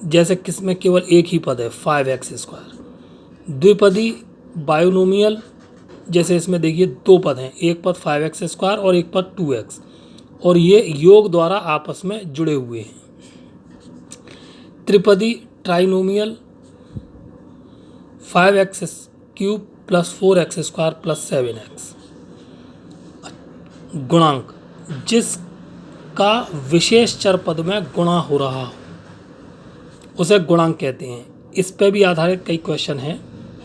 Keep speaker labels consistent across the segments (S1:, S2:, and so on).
S1: जैसे किसमें केवल एक ही पद है 5x²। द्विपदी बायोनोमियल, जैसे इसमें देखिए दो पद हैं, एक पद 5x² और एक पद 2x, और ये योग द्वारा आपस में जुड़े हुए हैं। त्रिपदी ट्राइनोमियल 5x³ + 4x² + 7x। गुणांक, जिसका विशेष चर पद में गुणा हो रहा हो उसे गुणांक कहते हैं। इस पर भी आधारित कई क्वेश्चन हैं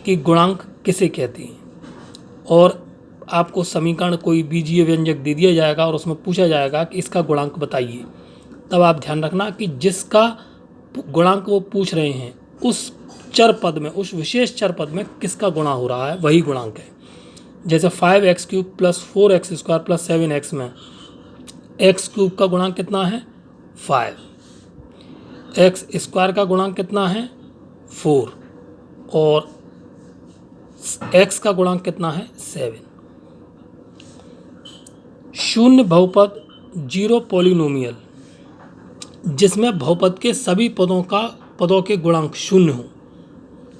S1: कि गुणांक किसे कहते हैं, और आपको समीकरण कोई बीजीय व्यंजक दे दिया जाएगा और उसमें पूछा जाएगा कि इसका गुणांक बताइए। तब आप ध्यान रखना कि जिसका गुणांक वो पूछ रहे हैं उस चर पद में, उस विशेष चर पद में किसका गुणा हो रहा है वही गुणांक है। जैसे 5x³ + 4x² + 7x में x³ का गुणांक कितना है 5, x² का गुणांक कितना है 4 और x का गुणांक कितना है 7। शून्य बहुपद जीरो पॉलिनोमियल, जिसमें बहुपद के सभी पदों के गुणांक शून्य हो,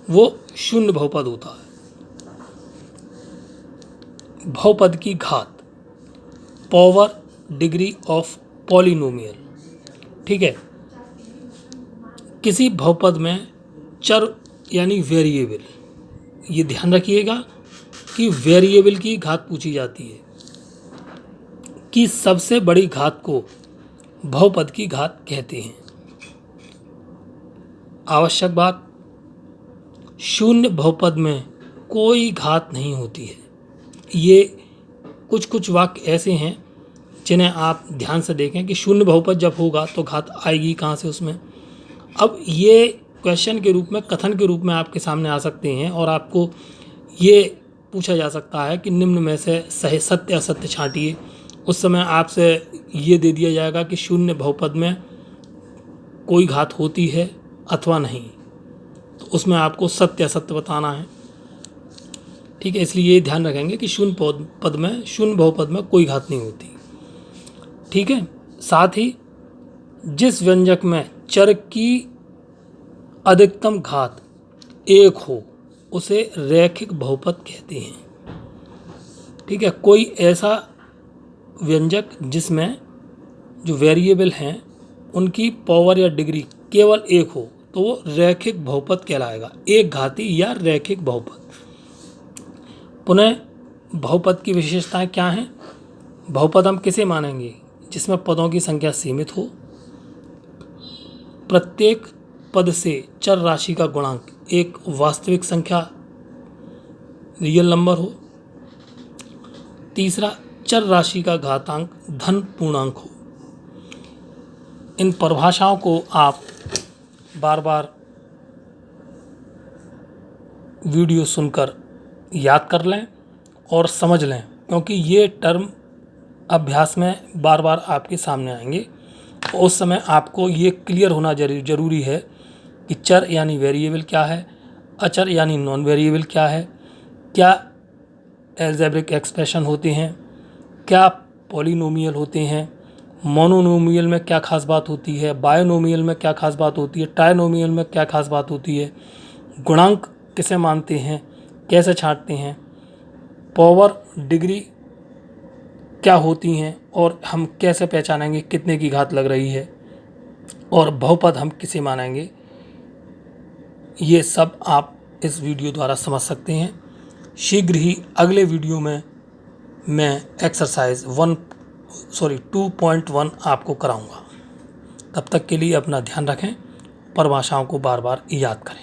S1: वो शून्य बहुपद होता है। बहुपद की घात, पावर डिग्री ऑफ पॉलिनोमियल। ठीक है, किसी बहुपद में चर यानी वेरिएबल, ये ध्यान रखिएगा कि वेरिएबल की घात पूछी जाती है कि सबसे बड़ी घात को बहुपद की घात कहते हैं। आवश्यक बात, शून्य बहुपद में कोई घात नहीं होती है। ये कुछ वाक्य ऐसे हैं जिन्हें आप ध्यान से देखें कि शून्य बहुपद जब होगा तो घात आएगी कहाँ से उसमें। अब ये क्वेश्चन के रूप में, कथन के रूप में आपके सामने आ सकते हैं और आपको ये पूछा जा सकता है कि निम्न में से सही सत्य असत्य छांटिए। उस समय आपसे ये दे दिया जाएगा कि शून्य बहुपद में कोई घात होती है अथवा नहीं, तो उसमें आपको सत्य असत्य बताना है। ठीक है, इसलिए ये ध्यान रखेंगे कि शून्य बहुपद में कोई घात नहीं होती। ठीक है, साथ ही जिस व्यंजक में चर की अधिकतम घात 1 हो उसे रैखिक बहुपद कहते हैं। ठीक है, कोई ऐसा व्यंजक जिसमें जो वेरिएबल हैं उनकी पावर या डिग्री केवल 1 हो तो वो रैखिक बहुपद कहलाएगा, एक घाती या रैखिक बहुपद। पुनः बहुपद की विशेषताएं क्या हैं? बहुपद हम किसे मानेंगे? जिसमें पदों की संख्या सीमित हो, प्रत्येक पद से चर राशि का गुणांक एक वास्तविक संख्या रियल नंबर हो, तीसरा चर राशि का घातांक धन पूर्णांक हो। इन परिभाषाओं को आप बार बार वीडियो सुनकर याद कर लें और समझ लें, क्योंकि ये टर्म अभ्यास में बार बार आपके सामने आएंगे। तो उस समय आपको ये क्लियर होना जरूरी है कि चर यानी वेरिएबल क्या है, अचर यानी नॉन वेरिएबल क्या है, क्या एल्जेब्रिक एक्सप्रेशन होते हैं, क्या पॉलिनोमियल होते हैं, मोनोनोमियल में क्या खास बात होती है, बायोनोमियल में क्या खास बात होती है, ट्राइनोमियल में क्या खास बात होती है, गुणांक किसे मानते हैं, कैसे छांटते हैं, पावर डिग्री क्या होती हैं और हम कैसे पहचानेंगे कितने की घात लग रही है, और बहुपद हम किसे मानेंगे, ये सब आप इस वीडियो द्वारा समझ सकते हैं। शीघ्र ही अगले वीडियो में मैं एक्सरसाइज 2.1 आपको कराऊंगा। तब तक के लिए अपना ध्यान रखें, परिभाषाओं को बार बार याद करें।